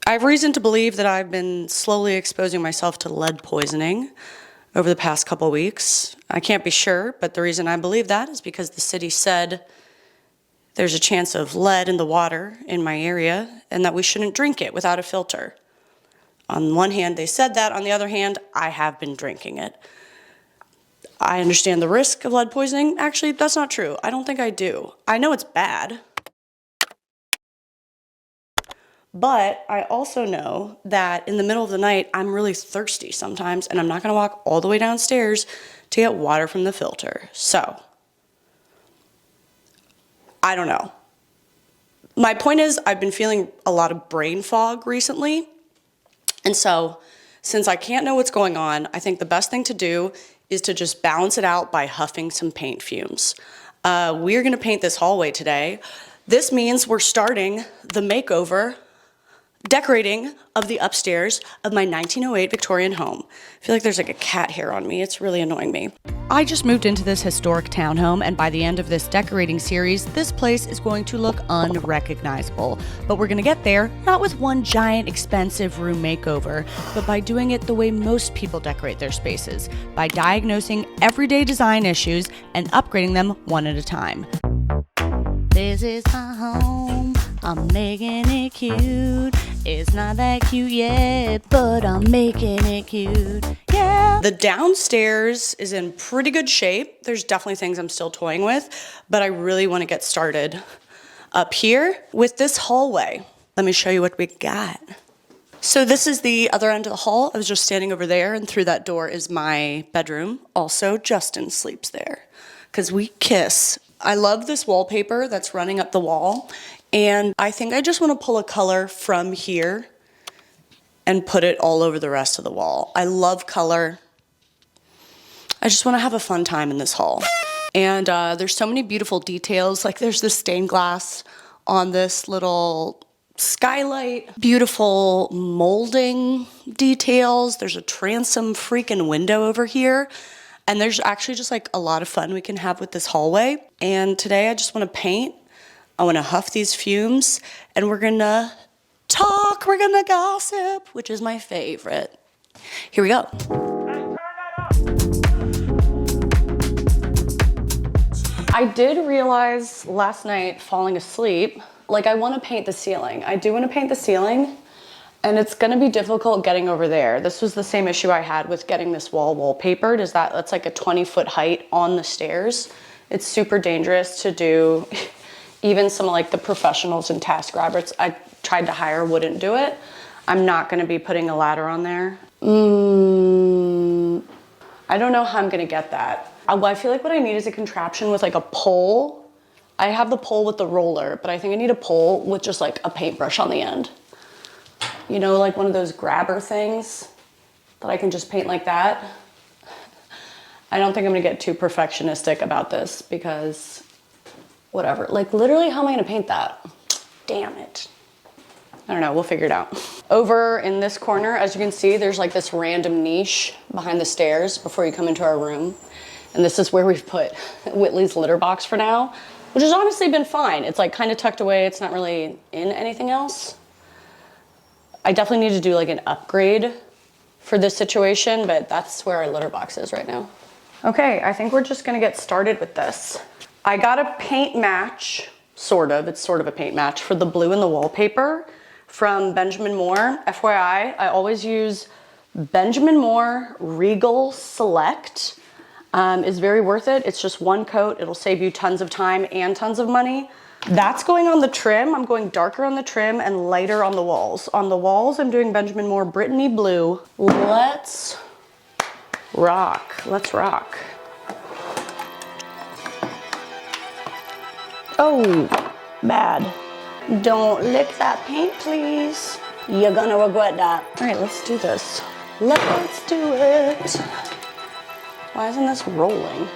I have reason to believe that I've been slowly exposing myself to lead poisoning over the past couple weeks. I can't be sure, but the reason I believe that is because the city said there's a chance of lead in the water in my area and that we shouldn't drink it without a filter. On one hand, they said that. On the other hand, I have been drinking it. I understand the risk of lead poisoning. Actually, that's not true. I don't think I do. I know it's bad. But I also know that in the middle of the night, I'm really thirsty sometimes, and I'm not gonna walk all the way downstairs to get water from the filter. So, I don't know. My point is, I've been feeling a lot of brain fog recently. And so, since I can't know what's going on, I think the best thing to do is to just balance it out by huffing some paint fumes. We're gonna paint this hallway today. This means we're starting the makeover decorating of the upstairs of my 1908 Victorian home. I feel like there's like a cat hair on me. It's really annoying me. I just moved into this historic townhome, and by the end of this decorating series, this place is going to look unrecognizable. But we're gonna get there, not with one giant expensive room makeover, but by doing it the way most people decorate their spaces, by diagnosing everyday design issues and upgrading them one at a time. This is my home, I'm making it cute. It's not that cute yet, but I'm making it cute, yeah. The downstairs is in pretty good shape. There's definitely things I'm still toying with, but I really want to get started up here with this hallway. Let me show you what we got. So this is the other end of the hall. I was just standing over there, and through that door is my bedroom. Also, Justin sleeps there because we kiss. I love this wallpaper that's running up the wall, and I think I just want to pull a color from here and put it all over the rest of the wall. I love color. I just want to have a fun time in this hall. And there's so many beautiful details. Like there's this stained glass on this little skylight, beautiful molding details. There's a transom freaking window over here. And there's actually just like a lot of fun we can have with this hallway. And today I just want to paint. I want to huff these fumes, and we're gonna talk, we're gonna gossip, which is my favorite. Here we go. I did realize last night falling asleep, like I want to paint the ceiling. I do want to paint the ceiling, and it's gonna be difficult getting over there. This was the same issue I had with getting this wall wallpapered, is that it's like a 20-foot height on the stairs. It's super dangerous to do. Even some of like the professionals and TaskRabbits I tried to hire wouldn't do it. I'm not gonna be putting a ladder on there. I don't know how I'm gonna get that. I feel like what I need is a contraption with like a pole. I have the pole with the roller, but I think I need a pole with just like a paintbrush on the end. You know, like one of those grabber things that I can just paint like that. I don't think I'm gonna get too perfectionistic about this because whatever, like literally how am I gonna paint that? Damn it. I don't know, we'll figure it out. Over in this corner, as you can see, there's like this random niche behind the stairs before you come into our room. And this is where we've put Whitley's litter box for now, which has honestly been fine. It's like kind of tucked away. It's not really in anything else. I definitely need to do like an upgrade for this situation, but that's where our litter box is right now. Okay, I think we're just gonna get started with this. I got a paint match, sort of, it's sort of a paint match for the blue in the wallpaper from Benjamin Moore. FYI, I always use Benjamin Moore Regal Select. It's very worth it. It's just one coat. It'll save you tons of time and tons of money. That's going on the trim. I'm going darker on the trim and lighter on the walls. On the walls, I'm doing Benjamin Moore Brittany Blue. Let's rock. Let's rock. Oh, bad. Don't lick that paint, please. You're gonna regret that. All right, let's do this. Let's do it. Why isn't this rolling?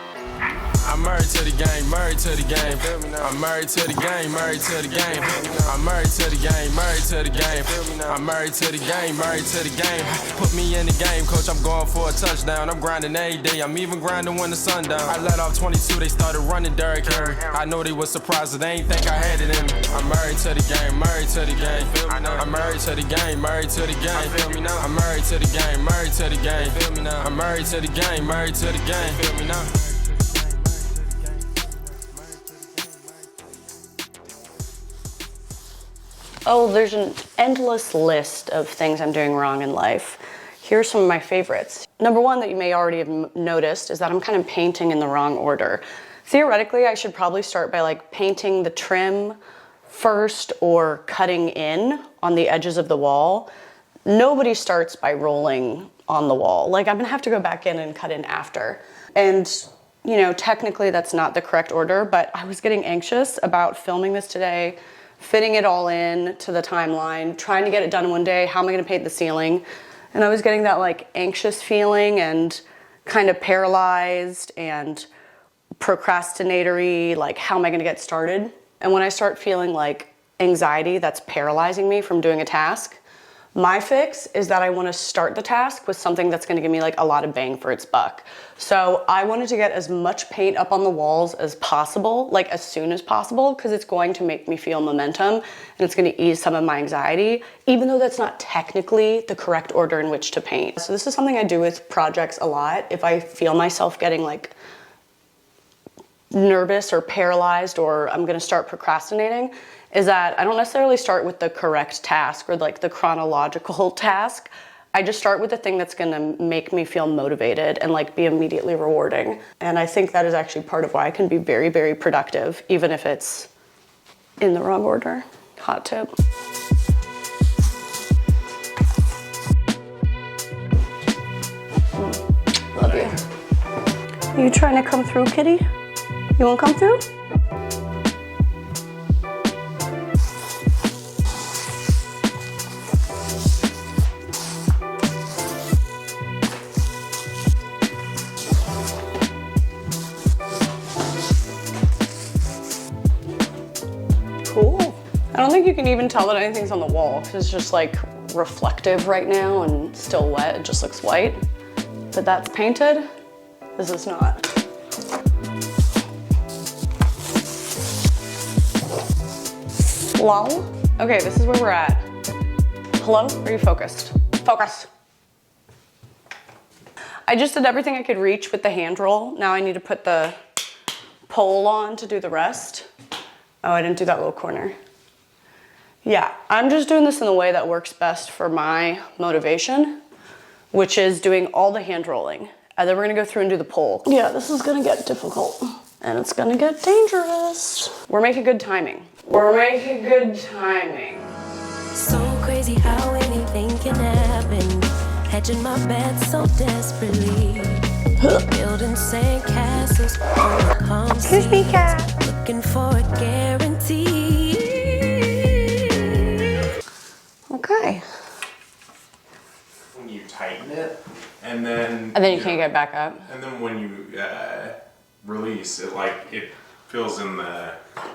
I'm married to the game, married to the game. I'm married to the game, married to the game. I'm married to the game, married to the game. I'm married to the game, married to the game. Put me in the game, coach, I'm going for a touchdown. I'm grinding every day, I'm even grinding when the sun down. I let off 22, they started running Derrick Henry. I know they was surprised that they ain't think I had it in me. I'm married to the game, married to the game. I'm married to the game, married to the game. I'm married to the game, married to the game. I'm married to the game, married to the game. Feel me now? Oh, there's an endless list of things I'm doing wrong in life. Here's some of my favorites. Number one that you may already have noticed is that I'm kind of painting in the wrong order. Theoretically, I should probably start by like painting the trim first or cutting in on the edges of the wall. Nobody starts by rolling on the wall. Like I'm gonna have to go back in and cut in after. And you know, technically that's not the correct order, but I was getting anxious about filming this today, fitting it all in to the timeline, trying to get it done in one day. How am I gonna paint the ceiling? And I was getting that like anxious feeling and kind of paralyzed and procrastinatory, like how am I gonna get started? And when I start feeling like anxiety that's paralyzing me from doing a task, my fix is that I want to start the task with something that's going to give me like a lot of bang for its buck. So I wanted to get as much paint up on the walls as possible, like as soon as possible, because it's going to make me feel momentum and it's going to ease some of my anxiety, even though that's not technically the correct order in which to paint. So this is something I do with projects a lot. If I feel myself getting like nervous or paralyzed or I'm going to start procrastinating, is that I don't necessarily start with the correct task or like the chronological task. I just start with the thing that's gonna make me feel motivated and like be immediately rewarding. And I think that is actually part of why I can be very, very productive, even if it's in the wrong order. Hot tip. Love you. You trying to come through, kitty? You wanna come through? Cool. I don't think you can even tell that anything's on the wall because it's just like reflective right now and still wet. It just looks white. But that's painted. This is not. Lol. Okay, this is where we're at. Hello? Are you focused? Focus. I just did everything I could reach with the hand roll. Now I need to put the pole on to do the rest. Oh, I didn't do that little corner. Yeah, I'm just doing this in the way that works best for my motivation, which is doing all the hand rolling. And then we're gonna go through and do the pole. Yeah, this is gonna get difficult and it's gonna get dangerous. We're making good timing. We're making good timing. So crazy how anything can happen. Hedging my bets so desperately. Building sand castles on the calm sea. Excuse me, cat. Looking for a guarantee. Okay. When you tighten it, and then You can't get back up. And then when you release it, like it fills in the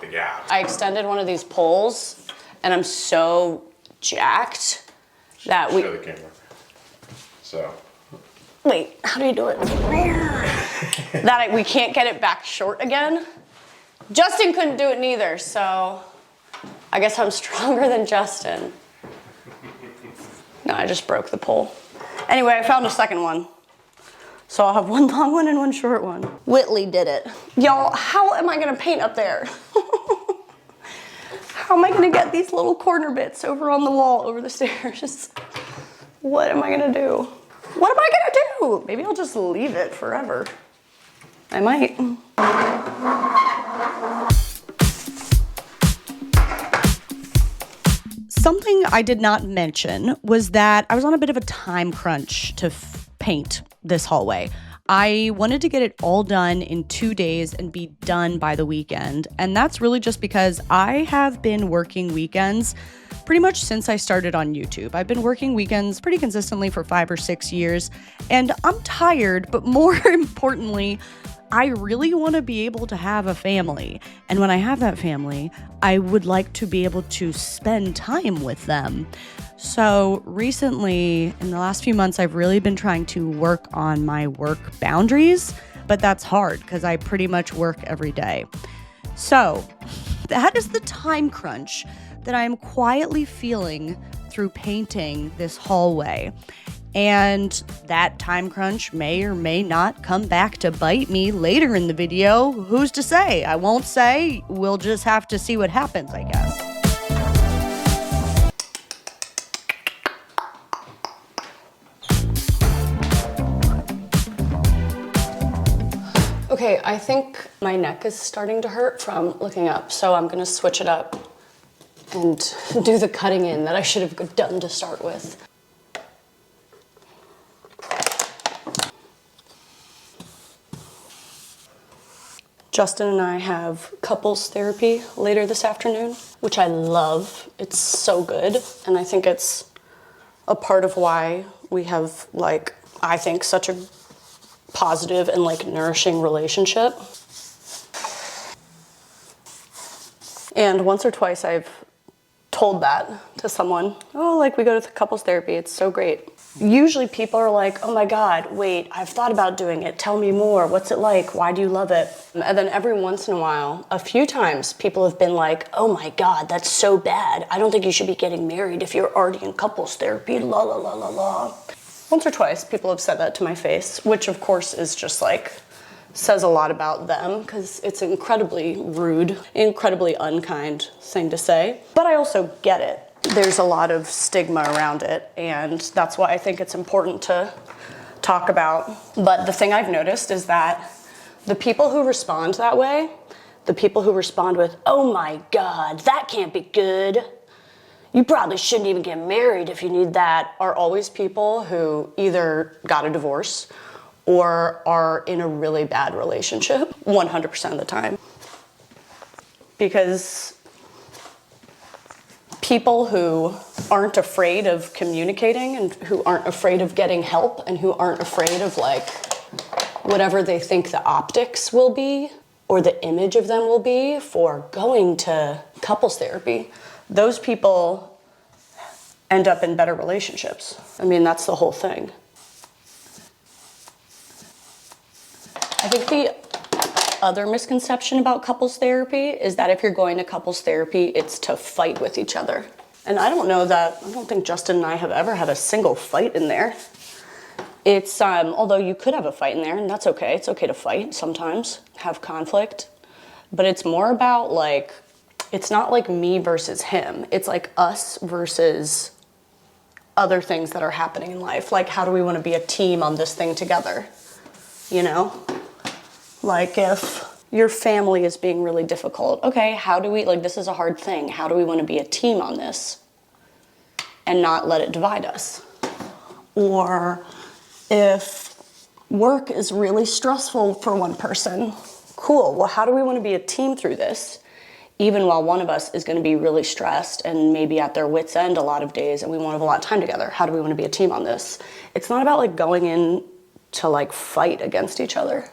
gap. I extended one of these poles and I'm so jacked that Show the camera. So. Wait, how do you do it? We can't get it back short again. Justin couldn't do it neither, so I guess I'm stronger than Justin. No, I just broke the pole. Anyway, I found a second one. So I'll have one long one and one short one. Whitley did it. Y'all, how am I gonna paint up there? How am I gonna get these little corner bits over on the wall, over the stairs? What am I gonna do? What am I gonna do? Maybe I'll just leave it forever. I might. Something I did not mention was that I was on a bit of a time crunch to paint this hallway. I wanted to get it all done in 2 days and be done by the weekend. And that's really just because I have been working weekends pretty much since I started on YouTube. I've been working weekends pretty consistently for 5 or 6 years, and I'm tired, but more importantly, I really want to be able to have a family. And when I have that family, I would like to be able to spend time with them. So recently, in the last few months, I've really been trying to work on my work boundaries, but that's hard because I pretty much work every day. So that is the time crunch that I'm quietly feeling through painting this hallway. And that time crunch may or may not come back to bite me later in the video. Who's to say? I won't say. We'll just have to see what happens, I guess. Okay, I think my neck is starting to hurt from looking up, so I'm gonna switch it up and do the cutting in that I should have done to start with. Justin and I have couples therapy later this afternoon, which I love. It's so good, and I think it's a part of why we have, like, I think such a positive and, like, nourishing relationship. And once or twice I've told that to someone. Oh, like, we go to couples therapy, it's so great. Usually people are like, oh my God, wait, I've thought about doing it. Tell me more. What's it like? Why do you love it? And then every once in a while, a few times, people have been like, oh my God, that's so bad. I don't think you should be getting married if you're already in couples therapy, la la la la la. Once or twice, people have said that to my face, which of course is just like, says a lot about them because it's incredibly rude, incredibly unkind thing to say. But I also get it. There's a lot of stigma around it, and that's why I think it's important to talk about. But the thing I've noticed is that the people who respond that way, the people who respond with, oh my God, that can't be good, you probably shouldn't even get married if you need that, are always people who either got a divorce or are in a really bad relationship 100% of the time. Because people who aren't afraid of communicating and who aren't afraid of getting help and who aren't afraid of, like, whatever they think the optics will be or the image of them will be for going to couples therapy, those people end up in better relationships. I mean, that's the whole thing. I think the other misconception about couples therapy is that if you're going to couples therapy, it's to fight with each other. And I don't think Justin and I have ever had a single fight in there. It's, although you could have a fight in there, and that's okay. It's okay to fight sometimes, have conflict. But it's more about, like, it's not like me versus him. It's like us versus other things that are happening in life. Like, how do we want to be a team on this thing together? You know? Like, if your family is being really difficult, okay, how do we, like, this is a hard thing. How do we want to be a team on this and not let it divide us? Or if work is really stressful for one person, cool, well, how do we want to be a team through this, even while one of us is going to be really stressed and maybe at their wit's end a lot of days and we want to have a lot of time together? How do we want to be a team on this? It's not about, like, going in to, like, fight against each other.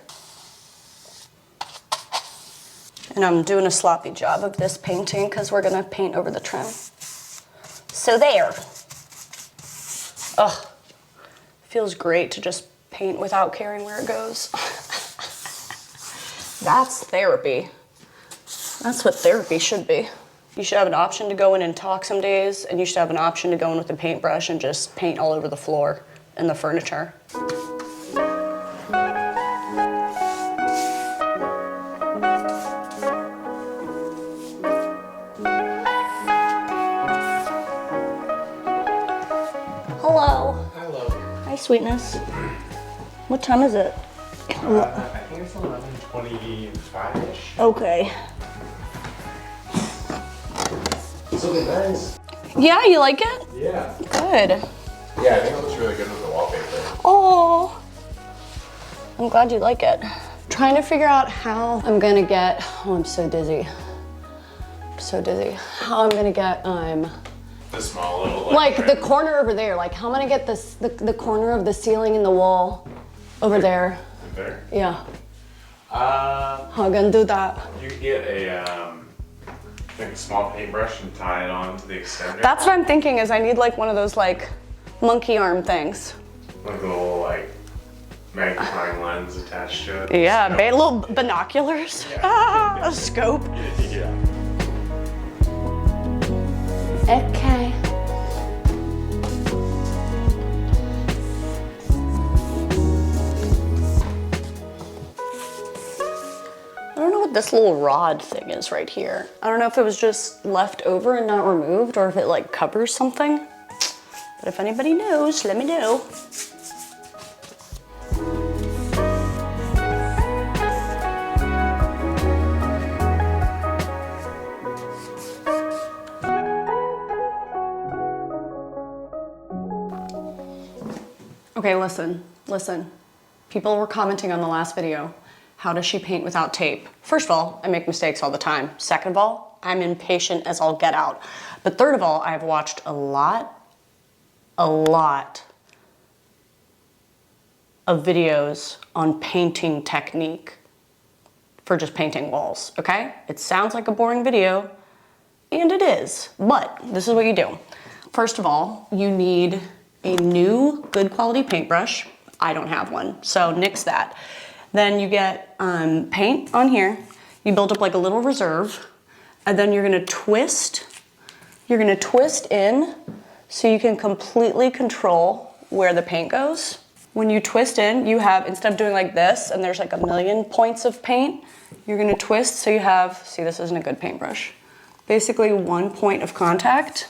And I'm doing a sloppy job of this painting because we're gonna paint over the trim. So there. Ugh, feels great to just paint without caring where it goes. That's therapy. That's what therapy should be. You should have an option to go in and talk some days, and you should have an option to go in with a paintbrush and just paint all over the floor and the furniture. Sweetness. What time is it? I think it's 11:25-ish. Okay. It's looking nice. Yeah, you like it? Yeah. Good. Yeah, I think it looks really good with the wallpaper. Oh, I'm glad you like it. Trying to figure out how I'm gonna get, oh, I'm so dizzy. I'm so dizzy. How I'm gonna get, The small little, like the corner over there, like how am I gonna get this, the corner of the ceiling and the wall over there? There? Yeah. How can do that? You get like a small paintbrush and tie it on to the extender. That's what I'm thinking is I need like one of those like monkey arm things. Like a little like magnifying lens attached to it. Yeah, little binoculars. Yeah. A scope. Yeah. Okay. I don't know what this little rod thing is right here. I don't know if it was just left over and not removed or if it like covers something. But if anybody knows, let me know. Okay, listen. People were commenting on the last video. How does she paint without tape? First of all, I make mistakes all the time. Second of all, I'm impatient as all get out. But third of all, I've watched a lot of videos on painting technique for just painting walls, okay? It sounds like a boring video, and it is, but this is what you do. First of all, you need a new good quality paintbrush. I don't have one, so nix that. Then you get paint on here. You build up like a little reserve, and then you're gonna twist. You're gonna twist in so you can completely control where the paint goes. When you twist in, you have, instead of doing like this, and there's like a million points of paint, you're gonna twist so you have, see, this isn't a good paintbrush. Basically 1 point of contact,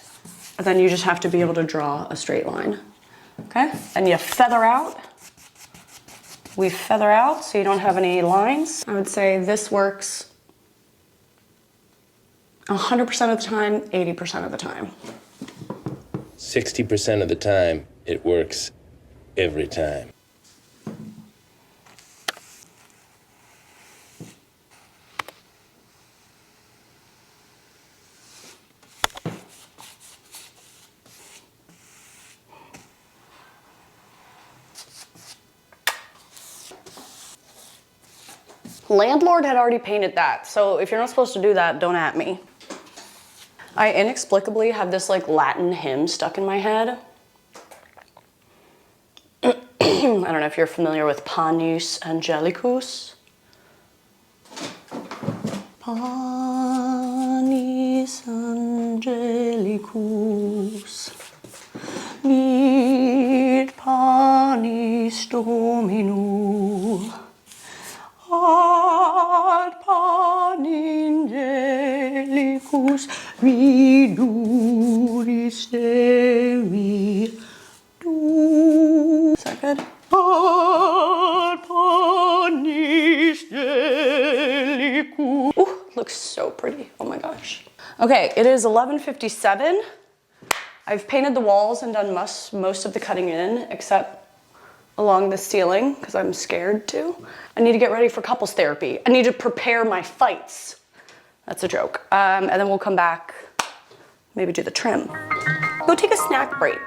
and then you just have to be able to draw a straight line, okay? And you feather out. We feather out so you don't have any lines. I would say this works 100% of the time, 80% of the time. 60% of the time, it works every time. Landlord had already painted that, so if you're not supposed to do that, don't at me. I inexplicably have this like Latin hymn stuck in my head. I don't know if you're familiar with Panis Angelicus. Panis Angelicus, vid panis Domino. Ad paningelicus viduris Dei du. Is that good? Ad panis delicus. Ooh, looks so pretty. Oh my gosh. Okay, it is 11:57. I've painted the walls and done most of the cutting in, except along the ceiling, because I'm scared to. I need to get ready for couples therapy. I need to prepare my fights. That's a joke. And then we'll come back, maybe do the trim. Go take a snack break.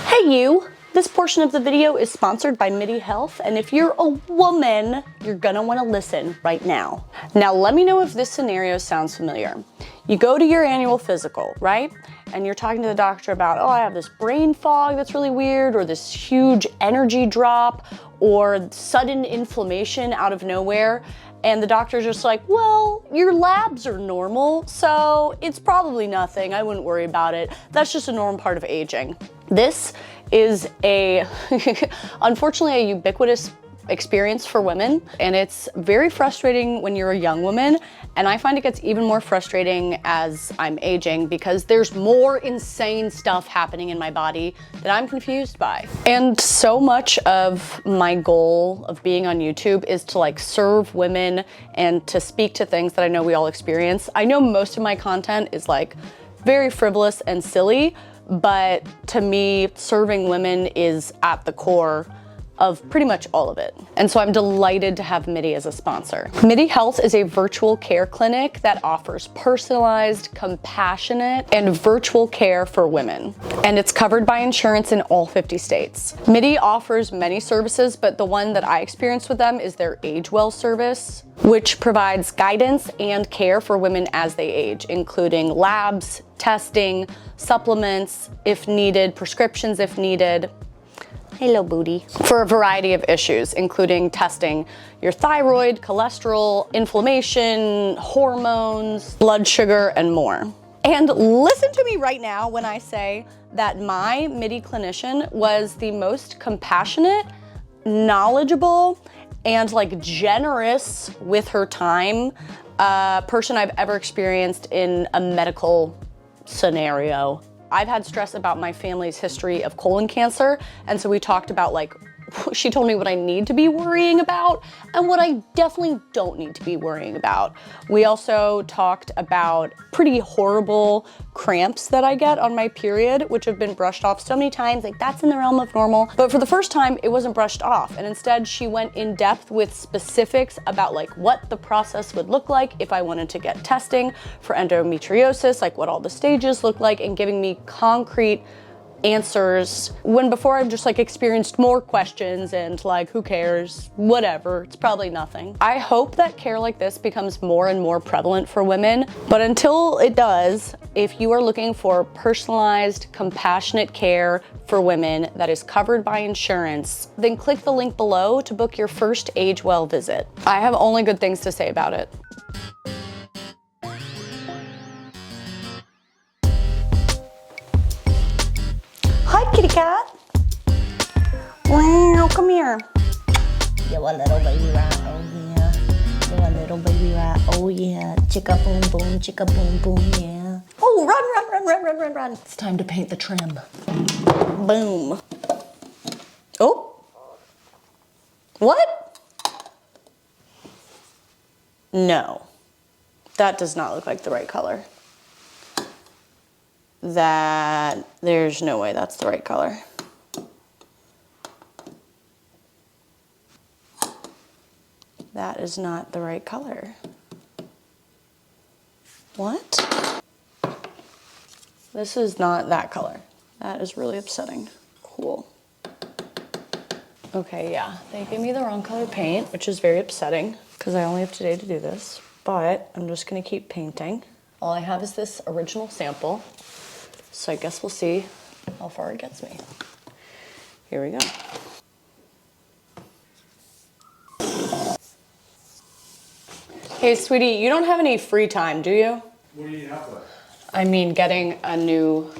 Hey you, this portion of the video is sponsored by MIDI Health, and if you're a woman, you're gonna wanna listen right now. Now let me know if this scenario sounds familiar. You go to your annual physical, right? And you're talking to the doctor about, oh, I have this brain fog that's really weird, or this huge energy drop, or sudden inflammation out of nowhere. And the doctor's just like, well, your labs are normal, so it's probably nothing. I wouldn't worry about it. That's just a normal part of aging. This is unfortunately a ubiquitous experience for women, and it's very frustrating when you're a young woman, and I find it gets even more frustrating as I'm aging because there's more insane stuff happening in my body that I'm confused by. And so much of my goal of being on YouTube is to like serve women and to speak to things that I know we all experience. I know most of my content is like very frivolous and silly, but to me, serving women is at the core of pretty much all of it. And so I'm delighted to have 𝗏𝗍 as a sponsor. 𝗏𝗍 Health is a virtual care clinic that offers personalized, compassionate, and virtual care for women. And it's covered by insurance in all 50 states. 𝗏𝗍 offers many services, but the one that I experienced with them is their Age Well service, which provides guidance and care for women as they age, including labs, testing, supplements if needed, prescriptions if needed. Hello, booty. For a variety of issues, including testing your thyroid, cholesterol, inflammation, hormones, blood sugar, and more. And listen to me right now when I say that my 𝗏𝗍 clinician was the most compassionate, knowledgeable, and like generous with her time person I've ever experienced in a medical scenario. I've had stress about my family's history of colon cancer, and so we talked about like, she told me what I need to be worrying about and what I definitely don't need to be worrying about. We also talked about pretty horrible cramps that I get on my period, which have been brushed off so many times, like that's in the realm of normal. But for the first time, it wasn't brushed off. And instead she went in depth with specifics about like what the process would look like if I wanted to get testing for endometriosis, like what all the stages look like, and giving me concrete answers, when before I've just like experienced more questions and like, who cares, whatever, it's probably nothing. I hope that care like this becomes more and more prevalent for women, but until it does, if you are looking for personalized, compassionate care for women that is covered by insurance, then click the link below to book your first Age Well visit. I have only good things to say about it. Hi, kitty cat. Wow, come here. You a little baby rat, oh yeah. You a little baby rat, oh yeah. Chicka boom boom, yeah. Oh, run. It's time to paint the trim. Boom. Oh. What? No. That does not look like the right color. There's no way that's the right color. That is not the right color. What? This is not that color. That is really upsetting. Cool. Okay, yeah, they gave me the wrong color paint, which is very upsetting because I only have today to do this, but I'm just gonna keep painting. All I have is this original sample. So I guess we'll see how far it gets me. Here we go. Hey, sweetie, you don't have any free time, do you? What do you have left? I mean, getting a new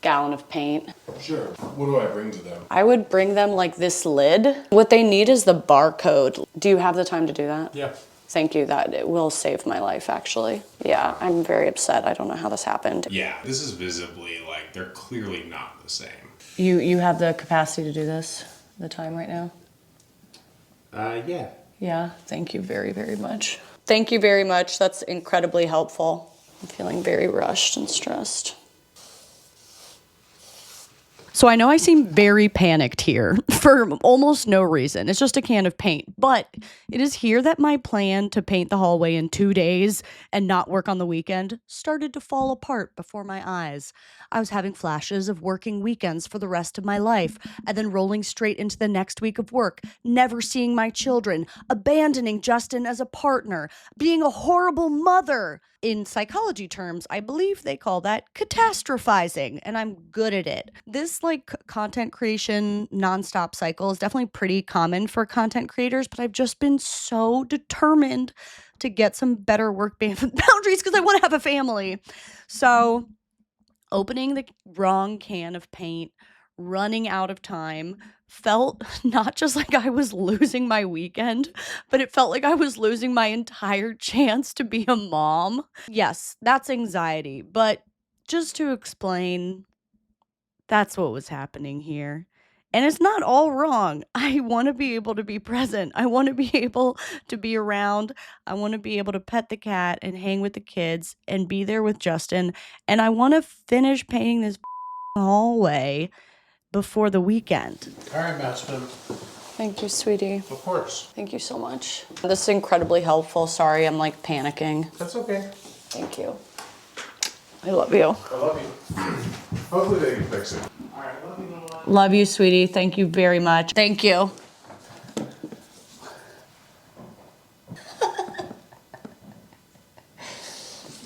gallon of paint. Sure. What do I bring to them? I would bring them like this lid. What they need is the barcode. Do you have the time to do that? Yeah. Thank you, that it will save my life, actually. Yeah, I'm very upset. I don't know how this happened. Yeah, this is visibly, like, they're clearly not the same. You have the capacity to do this, the time right now? Yeah. Yeah, thank you very, very much. Thank you very much. That's incredibly helpful. I'm feeling very rushed and stressed. So I know I seem very panicked here for almost no reason. It's just a can of paint, but it is here that my plan to paint the hallway in 2 days and not work on the weekend started to fall apart before my eyes. I was having flashes of working weekends for the rest of my life and then rolling straight into the next week of work, never seeing my children, abandoning Justin as a partner, being a horrible mother. In psychology terms, I believe they call that catastrophizing, and I'm good at it. This like content creation nonstop cycle is definitely pretty common for content creators, but I've just been so determined to get some better work boundaries because I want to have a family. So opening the wrong can of paint, running out of time, felt not just like I was losing my weekend, but it felt like I was losing my entire chance to be a mom. Yes, that's anxiety, but just to explain, that's what was happening here. And it's not all wrong. I want to be able to be present. I want to be able to be around. I want to be able to pet the cat and hang with the kids and be there with Justin. And I want to finish painting this hallway before the weekend. All right, Matsman. Thank you, sweetie. Of course. Thank you so much. This is incredibly helpful. Sorry, I'm like panicking. That's okay. Thank you. I love you. I love you. Hopefully they can fix it. All right, love you, little one. Love you, sweetie. Thank you very much. Thank you.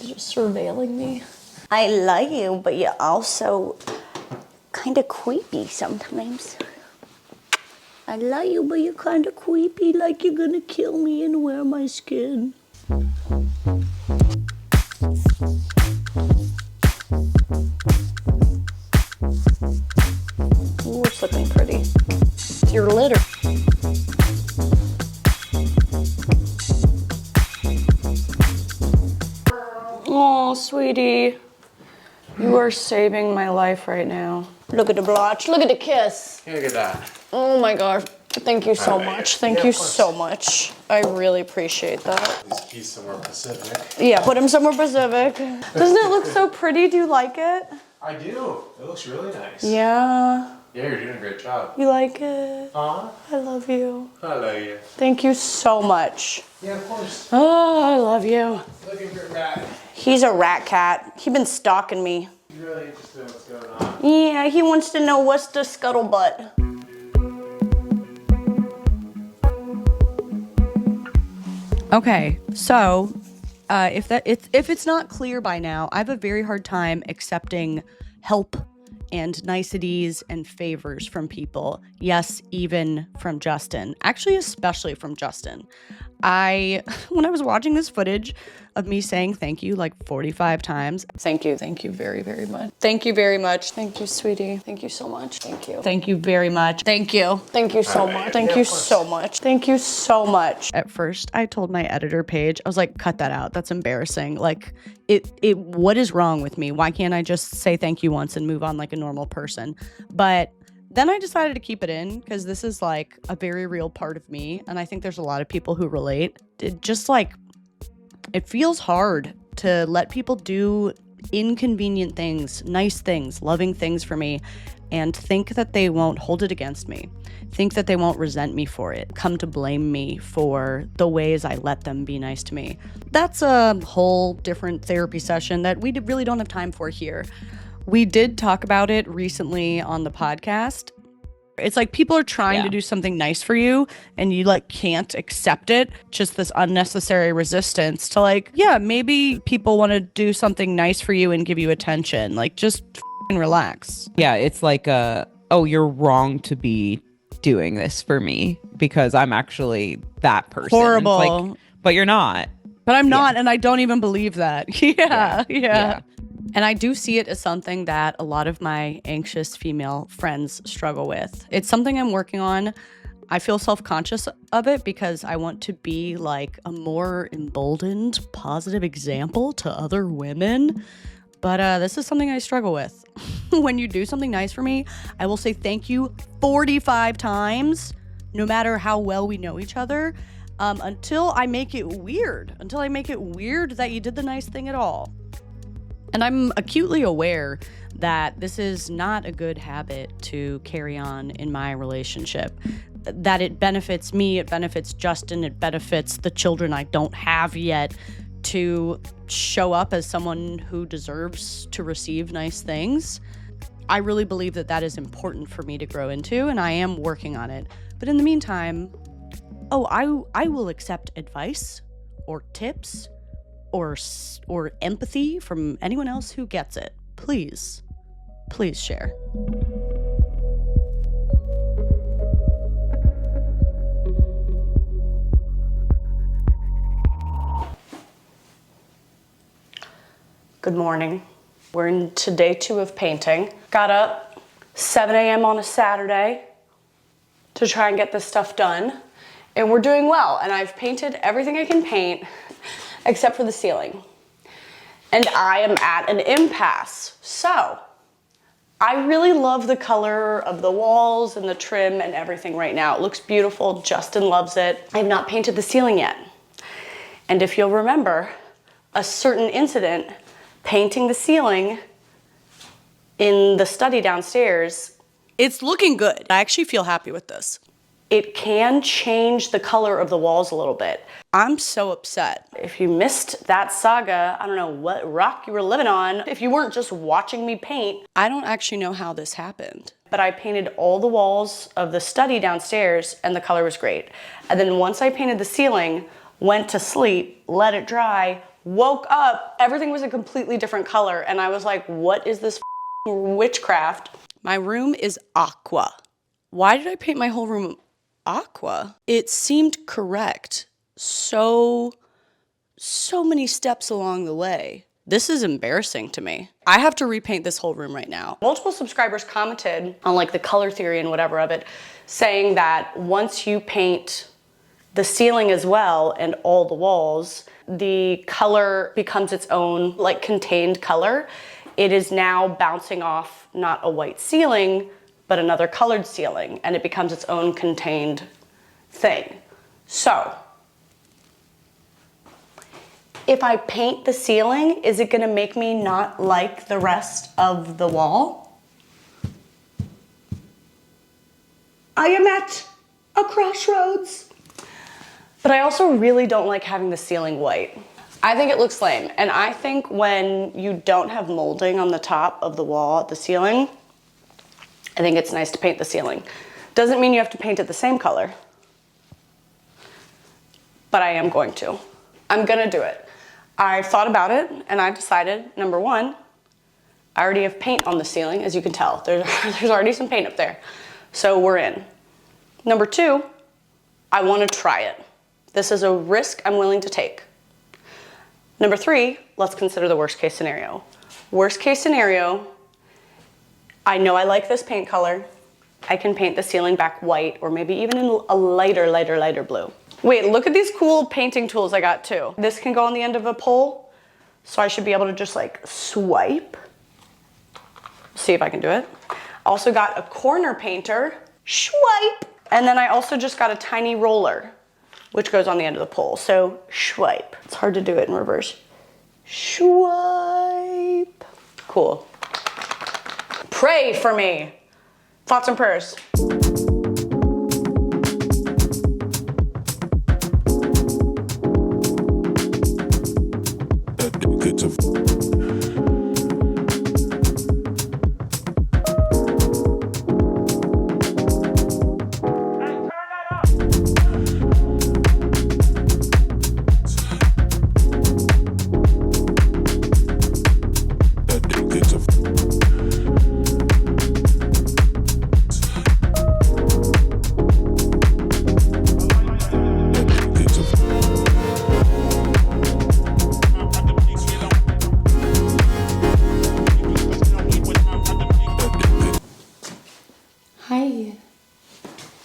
You're just surveilling me. I love you, but you're also kind of creepy sometimes. I love you, but you're kind of creepy, like you're gonna kill me and wear my skin. Ooh, it's looking pretty. It's your litter. Oh, sweetie. You are saving my life right now. Look at the blotch. Look at the kiss. Look at that. Oh my gosh. Thank you so much. Thank you of course. so much. I really appreciate that. He's somewhere Pacific. Yeah, put him somewhere Pacific. Doesn't it look so pretty? Do you like it? I do. It looks really nice. Yeah. Yeah, you're doing a great job. You like it? Aw. I love you. I love you. Thank you so much. Yeah, of course. Oh, I love you. Looking for a rat. He's a rat cat. He's been stalking me. He's really interested in what's going on. Yeah, he wants to know what's the scuttlebutt. Okay, so if it's not clear by now, I have a very hard time accepting help and niceties and favors from people. Yes, even from Justin. Actually, especially from Justin. When I was watching this footage of me saying thank you like 45 times. Thank you very, very much. Thank you very much. Thank you, sweetie. Thank you so much. Thank you. Thank you very much. Thank you. Thank you so much. Thank you so much. Thank you so much. At first, I told my editor Paige, I was like, cut that out. That's embarrassing. Like, what is wrong with me? Why can't I just say thank you once and move on like a normal person? But then I decided to keep it in because this is like a very real part of me. And I think there's a lot of people who relate. It feels hard to let people do inconvenient things, nice things, loving things for me, and think that they won't hold it against me. Think that they won't resent me for it. Come to blame me for the ways I let them be nice to me. That's a whole different therapy session that we really don't have time for here. We did talk about it recently on the podcast. It's like people are trying to do something nice for you and you like can't accept it. Just this unnecessary resistance to like, yeah, maybe people want to do something nice for you and give you attention. Like just relax. Yeah, it's like oh, you're wrong to be doing this for me because I'm actually that person. Horrible. It's like, but you're not. But I'm not, and I don't even believe that. Yeah. Yeah. And I do see it as something that a lot of my anxious female friends struggle with. It's something I'm working on. I feel self-conscious of it because I want to be like a more emboldened, positive example to other women. But this is something I struggle with. When you do something nice for me, I will say thank you 45 times, no matter how well we know each other, until I make it weird. Until I make it weird that you did the nice thing at all. And I'm acutely aware that this is not a good habit to carry on in my relationship. That it benefits me, it benefits Justin, it benefits the children I don't have yet to show up as someone who deserves to receive nice things. I really believe that that is important for me to grow into, and I am working on it. But in the meantime, I will accept advice or tips or empathy from anyone else who gets it. Please share. Good morning. We're into day 2 of painting. Got up 7 a.m. on a Saturday to try and get this stuff done. And we're doing well. And I've painted everything I can paint except for the ceiling. And I am at an impasse. So I really love the color of the walls and the trim and everything right now. It looks beautiful. Justin loves it. I have not painted the ceiling yet. And if you'll remember, a certain incident painting the ceiling in the study downstairs It's looking good. I actually feel happy with this. It can change the color of the walls a little bit. I'm so upset. If you missed that saga, I don't know what rock you were living on. If you weren't just watching me paint, I don't actually know how this happened. But I painted all the walls of the study downstairs and the color was great. And then once I painted the ceiling, went to sleep, let it dry, woke up, everything was a completely different color. And I was like, what is this witchcraft? My room is aqua. Why did I paint my whole room aqua? It seemed correct. So many steps along the way. This is embarrassing to me. I have to repaint this whole room right now. Multiple subscribers commented on like the color theory and whatever of it, saying that once you paint the ceiling as well and all the walls, the color becomes its own like contained color. It is now bouncing off not a white ceiling, but another colored ceiling, and it becomes its own contained thing. So, if I paint the ceiling, is it gonna make me not like the rest of the wall? I am at a crossroads. But I also really don't like having the ceiling white. I think it looks lame, and I think when you don't have molding on the top of the wall at the ceiling, I think it's nice to paint the ceiling. Doesn't mean you have to paint it the same color, but I am going to. I'm gonna do it. I've thought about it and I've decided, number one, I already have paint on the ceiling, as you can tell. There's already some paint up there, so we're in. Number two, I wanna try it. This is a risk I'm willing to take. Number three, let's consider the worst case scenario. Worst case scenario, I know I like this paint color. I can paint the ceiling back white or maybe even in a lighter blue. Wait, look at these cool painting tools I got too. This can go on the end of a pole, so I should be able to just like swipe. See if I can do it. Also got a corner painter, swipe. And then I also just got a tiny roller, which goes on the end of the pole, so swipe. It's hard to do it in reverse. Swipe. Cool. Pray for me. Thoughts and prayers.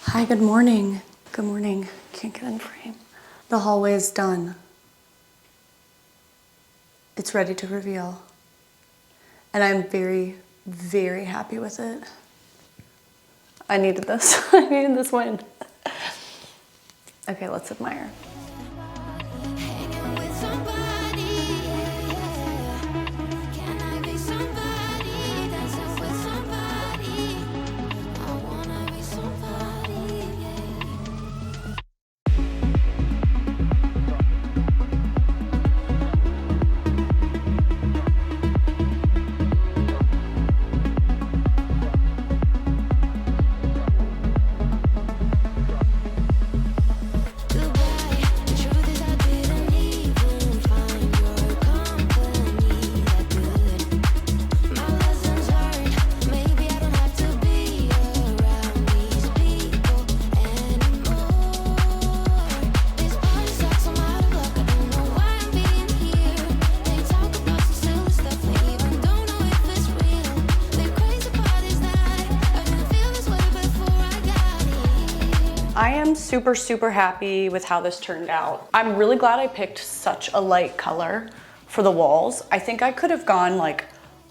Hi, good morning. Good morning. Can't get in frame. The hallway is done. It's ready to reveal. And I'm very, very happy with it. I needed this. I needed this win. Okay, let's admire. I am super, super happy with how this turned out. I'm really glad I picked such a light color for the walls. I think I could have gone like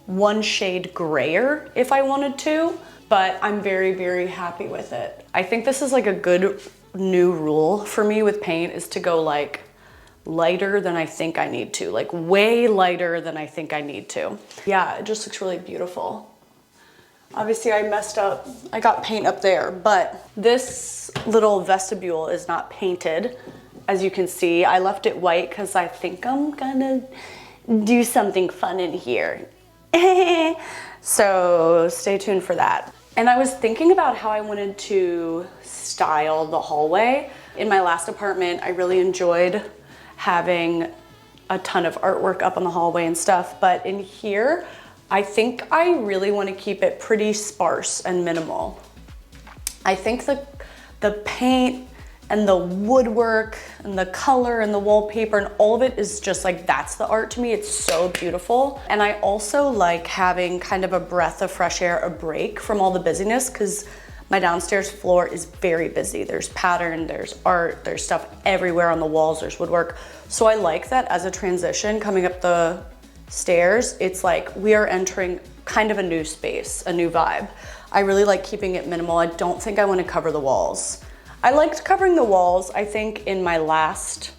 one shade grayer if I wanted to, but I'm very, very happy with it. I think this is like a good new rule for me with paint, is to go like lighter than I think I need to, like way lighter than I think I need to. Yeah, it just looks really beautiful. Obviously I messed up. I got paint up there, but this little vestibule is not painted. As you can see, I left it white because I think I'm gonna do something fun in here. So stay tuned for that. And I was thinking about how I wanted to style the hallway. In my last apartment, I really enjoyed having a ton of artwork up on the hallway and stuff, but in here, I think I really want to keep it pretty sparse and minimal. I think the paint and the woodwork and the color and the wallpaper and all of it is just like, that's the art to me. It's so beautiful. And I also like having kind of a breath of fresh air, a break from all the busyness, because my downstairs floor is very busy. There's pattern, there's art, there's stuff everywhere on the walls, there's woodwork. So I like that as a transition coming up the stairs, it's like we are entering kind of a new space, a new vibe. I really like keeping it minimal. I don't think I want to cover the walls. I liked covering the walls, I think, in my last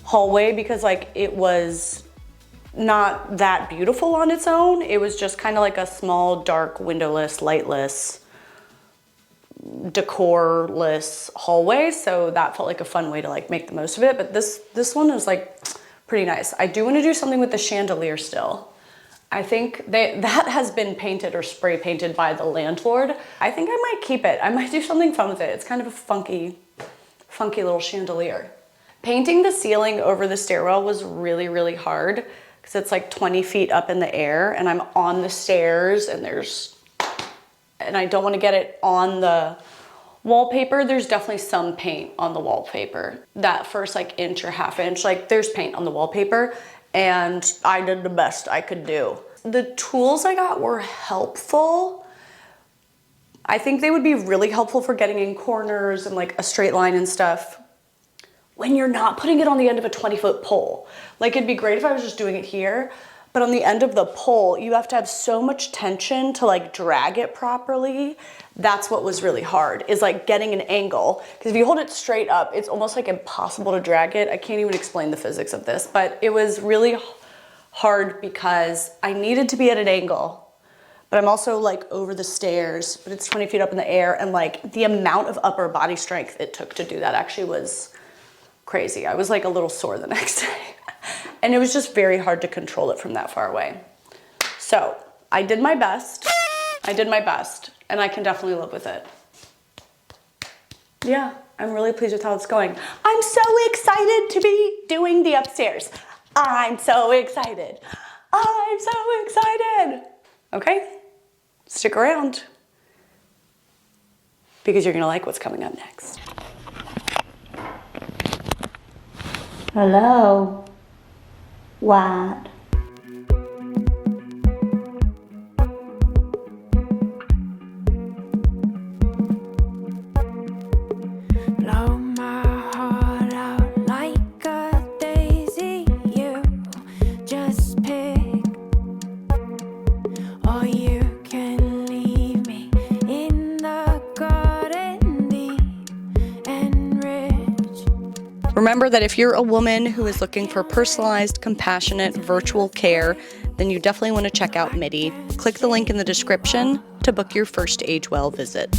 hallway because like it was not that beautiful on its own. It was just kind of like a small, dark, windowless, lightless, decorless hallway. So that felt like a fun way to like make the most of it. But this one is like pretty nice. I do want to do something with the chandelier still. I think that has been painted or spray painted by the landlord. I think I might keep it. I might do something fun with it. It's kind of a funky little chandelier. Painting the ceiling over the stairwell was really, really hard because it's like 20 feet up in the air and I'm on the stairs and I don't want to get it on the wallpaper. There's definitely some paint on the wallpaper. That first like inch or half inch, like there's paint on the wallpaper. And I did the best I could do. The tools I got were helpful. I think they would be really helpful for getting in corners and like a straight line and stuff when you're not putting it on the end of a 20-foot pole. Like it'd be great if I was just doing it here, but on the end of the pole, you have to have so much tension to like drag it properly. That's what was really hard, is like getting an angle. Because if you hold it straight up, it's almost like impossible to drag it. I can't even explain the physics of this, but it was really hard because I needed to be at an angle, but I'm also like over the stairs, but it's 20 feet up in the air. And like the amount of upper body strength it took to do that actually was crazy. I was like a little sore the next day. And it was just very hard to control it from that far away. So I did my best. And I can definitely live with it. Yeah, I'm really pleased with how it's going. I'm so excited to be doing the upstairs. I'm so excited. Okay, stick around because you're gonna like what's coming up next. Hello? What? Blow my heart out like a daisy. You just pick, or you can leave me in the garden deep and rich. Remember that if you're a woman who is looking for personalized, compassionate, virtual care, then you definitely want to check out MIDI. Click the link in the description to book your first Age Well visit.